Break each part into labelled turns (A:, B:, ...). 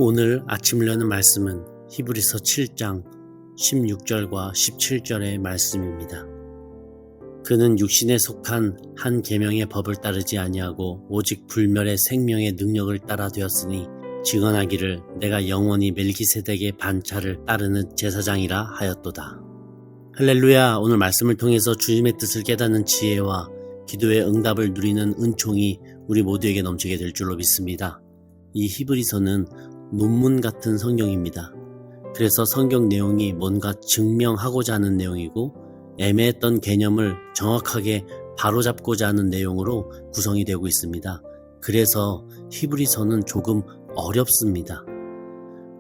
A: 오늘 아침을 여는 말씀은 히브리서 7장 16절과 17절의 말씀입니다. 그는 육신에 속한 한 계명의 법을 따르지 아니하고 오직 불멸의 생명의 능력을 따라 되었으니 증언하기를 내가 영원히 멜기세덱의 반차를 따르는 제사장이라 하였도다. 할렐루야. 오늘 말씀을 통해서 주님의 뜻을 깨닫는 지혜와 기도의 응답을 누리는 은총이 우리 모두에게 넘치게 될 줄로 믿습니다. 이 히브리서는 논문 같은 성경입니다. 그래서 성경 내용이 뭔가 증명하고자 하는 내용이고 애매했던 개념을 정확하게 바로잡고자 하는 내용으로 구성이 되고 있습니다. 그래서 히브리서는 조금 어렵습니다.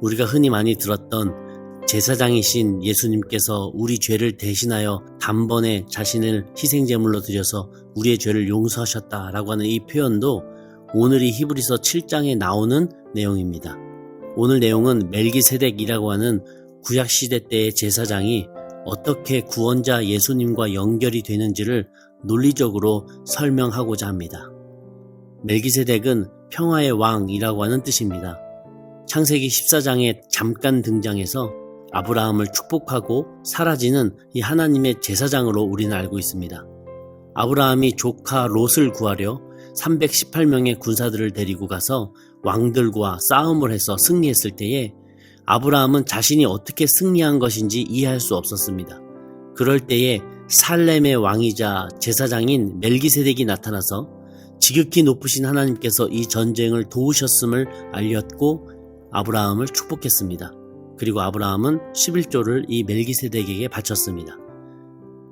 A: 우리가 흔히 많이 들었던 제사장이신 예수님께서 우리 죄를 대신하여 단번에 자신을 희생제물로 드려서 우리의 죄를 용서하셨다라고 하는 이 표현도 오늘 이 히브리서 7장에 나오는 내용입니다. 오늘 내용은 멜기세덱이라고 하는 구약시대 때의 제사장이 어떻게 구원자 예수님과 연결이 되는지를 논리적으로 설명하고자 합니다. 멜기세덱은 평화의 왕이라고 하는 뜻입니다. 창세기 14장에 잠깐 등장해서 아브라함을 축복하고 사라지는 이 하나님의 제사장으로 우리는 알고 있습니다. 아브라함이 조카 롯을 구하려 318명의 군사들을 데리고 가서 왕들과 싸움을 해서 승리했을 때에 아브라함은 자신이 어떻게 승리한 것인지 이해할 수 없었습니다. 그럴 때에 살렘의 왕이자 제사장인 멜기세덱이 나타나서 지극히 높으신 하나님께서 이 전쟁을 도우셨음을 알렸고 아브라함을 축복했습니다. 그리고 아브라함은 11조를 이 멜기세덱에게 바쳤습니다.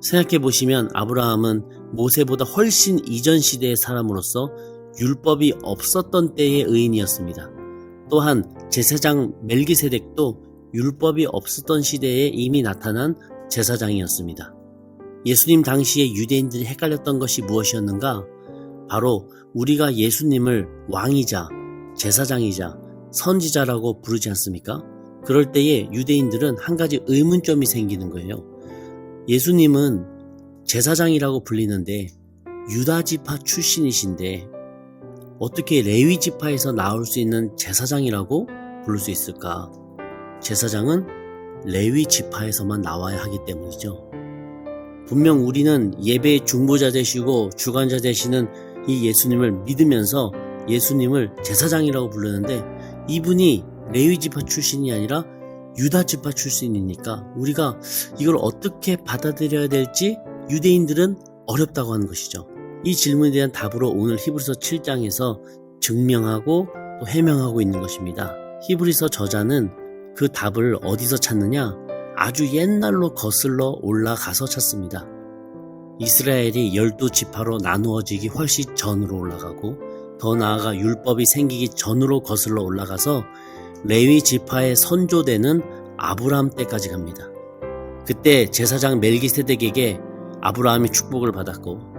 A: 생각해 보시면 아브라함은 모세보다 훨씬 이전 시대의 사람으로서 율법이 없었던 때의 의인이었습니다. 또한 제사장 멜기세덱도 율법이 없었던 시대에 이미 나타난 제사장이었습니다. 예수님 당시에 유대인들이 헷갈렸던 것이 무엇이었는가? 바로 우리가 예수님을 왕이자 제사장이자 선지자라고 부르지 않습니까? 그럴 때에 유대인들은 한 가지 의문점이 생기는 거예요. 예수님은 제사장이라고 불리는데 유다지파 출신이신데 어떻게 레위 지파에서 나올 수 있는 제사장이라고 부를 수 있을까? 제사장은 레위 지파에서만 나와야 하기 때문이죠. 분명 우리는 예배의 중보자 되시고 주관자 되시는 이 예수님을 믿으면서 예수님을 제사장이라고 부르는데 이분이 레위 지파 출신이 아니라 유다 지파 출신이니까 우리가 이걸 어떻게 받아들여야 될지 유대인들은 어렵다고 하는 것이죠. 이 질문에 대한 답으로 오늘 히브리서 7장에서 증명하고 또 해명하고 있는 것입니다. 히브리서 저자는 그 답을 어디서 찾느냐? 아주 옛날로 거슬러 올라가서 찾습니다. 이스라엘이 12지파로 나누어지기 훨씬 전으로 올라가고 더 나아가 율법이 생기기 전으로 거슬러 올라가서 레위 지파의 선조되는 아브라함 때까지 갑니다. 그때 제사장 멜기세덱에게 아브라함이 축복을 받았고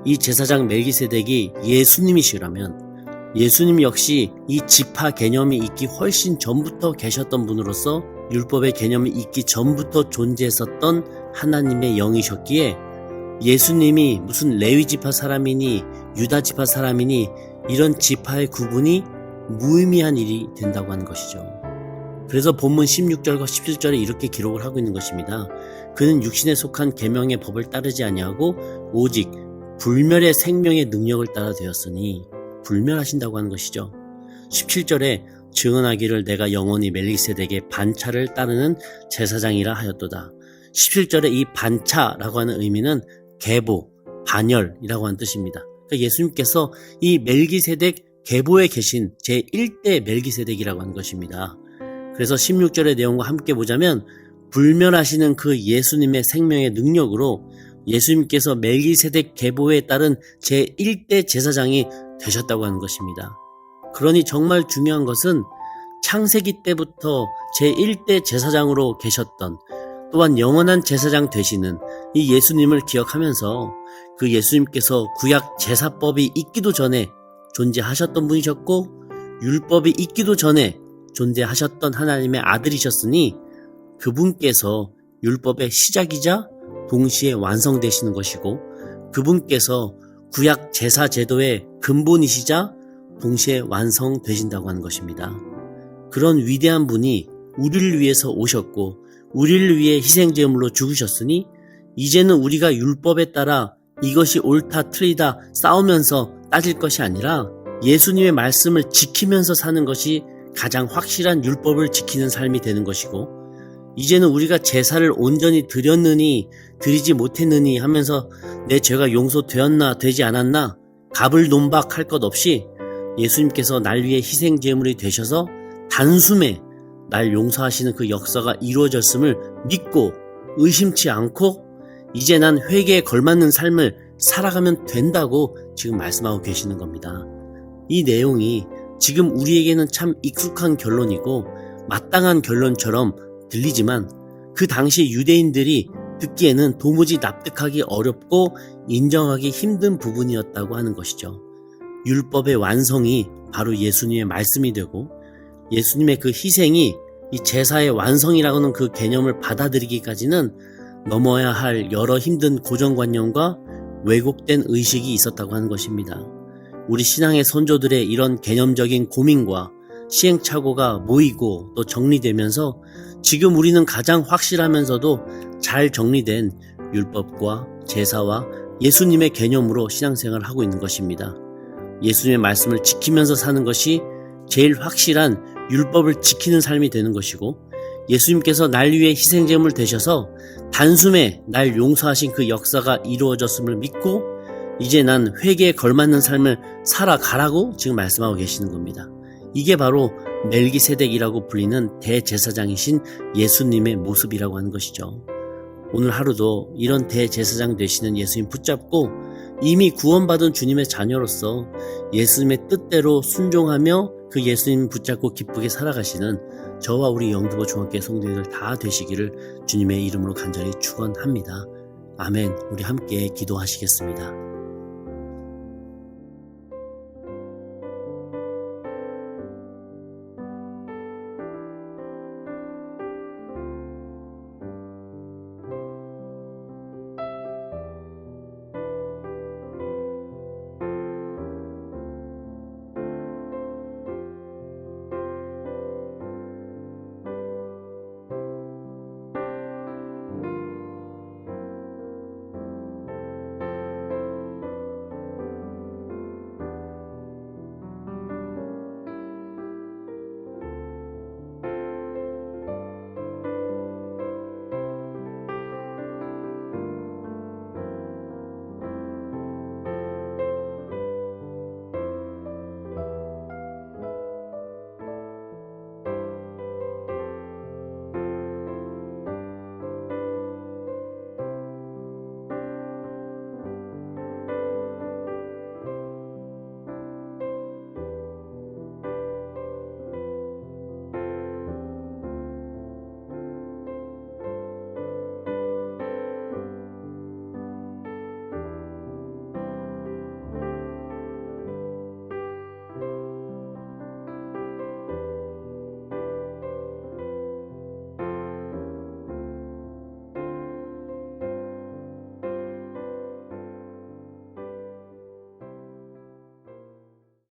A: 이 제사장 멜기세덱이 예수님이시라면 예수님 역시 이 지파 개념이 있기 훨씬 전부터 계셨던 분으로서 율법의 개념이 있기 전부터 존재했었던 하나님의 영이셨기에 예수님이 무슨 레위 지파 사람이니 유다 지파 사람이니 이런 지파의 구분이 무의미한 일이 된다고 하는 것이죠. 그래서 본문 16절과 17절에 이렇게 기록을 하고 있는 것입니다. 그는 육신에 속한 계명의 법을 따르지 아니하고 오직 불멸의 생명의 능력을 따라 되었으니 불멸하신다고 하는 것이죠. 17절에 증언하기를 내가 영원히 멜기세덱의 반차를 따르는 제사장이라 하였도다. 17절에 이 반차라고 하는 의미는 계보, 반열이라고 하는 뜻입니다. 그러니까 예수님께서 이 멜기세덱 계보에 계신 제1대 멜기세덱이라고 하는 것입니다. 그래서 16절의 내용과 함께 보자면 불멸하시는 그 예수님의 생명의 능력으로 예수님께서 멜기세덱 계보에 따른 제1대 제사장이 되셨다고 하는 것입니다. 그러니 정말 중요한 것은 창세기 때부터 제1대 제사장으로 계셨던 또한 영원한 제사장 되시는 이 예수님을 기억하면서 그 예수님께서 구약 제사법이 있기도 전에 존재하셨던 분이셨고 율법이 있기도 전에 존재하셨던 하나님의 아들이셨으니 그분께서 율법의 시작이자 동시에 완성되시는 것이고 그분께서 구약 제사 제도의 근본이시자 동시에 완성되신다고 하는 것입니다. 그런 위대한 분이 우리를 위해서 오셨고 우리를 위해 희생제물로 죽으셨으니 이제는 우리가 율법에 따라 이것이 옳다 틀리다 싸우면서 따질 것이 아니라 예수님의 말씀을 지키면서 사는 것이 가장 확실한 율법을 지키는 삶이 되는 것이고, 이제는 우리가 제사를 온전히 드렸느니 드리지 못했느니 하면서 내 죄가 용서되었나 되지 않았나 가불논박할 것 없이 예수님께서 날 위해 희생제물이 되셔서 단숨에 날 용서하시는 그 역사가 이루어졌음을 믿고 의심치 않고 이제 난 회개에 걸맞는 삶을 살아가면 된다고 지금 말씀하고 계시는 겁니다. 이 내용이 지금 우리에게는 참 익숙한 결론이고 마땅한 결론처럼 들리지만 그 당시 유대인들이 듣기에는 도무지 납득하기 어렵고 인정하기 힘든 부분이었다고 하는 것이죠. 율법의 완성이 바로 예수님의 말씀이 되고 예수님의 그 희생이 이 제사의 완성이라고 하는 그 개념을 받아들이기까지는 넘어야 할 여러 힘든 고정관념과 왜곡된 의식이 있었다고 하는 것입니다. 우리 신앙의 선조들의 이런 개념적인 고민과 시행착오가 모이고 또 정리되면서 지금 우리는 가장 확실하면서도 잘 정리된 율법과 제사와 예수님의 개념으로 신앙생활을 하고 있는 것입니다. 예수님의 말씀을 지키면서 사는 것이 제일 확실한 율법을 지키는 삶이 되는 것이고, 예수님께서 날 위해 희생제물 되셔서 단숨에 날 용서하신 그 역사가 이루어졌음을 믿고 이제 난 회개에 걸맞는 삶을 살아가라고 지금 말씀하고 계시는 겁니다. 이게 바로 멜기세덱이라고 불리는 대제사장이신 예수님의 모습이라고 하는 것이죠. 오늘 하루도 이런 대제사장 되시는 예수님 붙잡고 이미 구원받은 주님의 자녀로서 예수님의 뜻대로 순종하며 그 예수님 붙잡고 기쁘게 살아가시는 저와 우리 영두보 중학교 성도님들 다 되시기를 주님의 이름으로 간절히 축원합니다. 아멘. 우리 함께 기도하시겠습니다.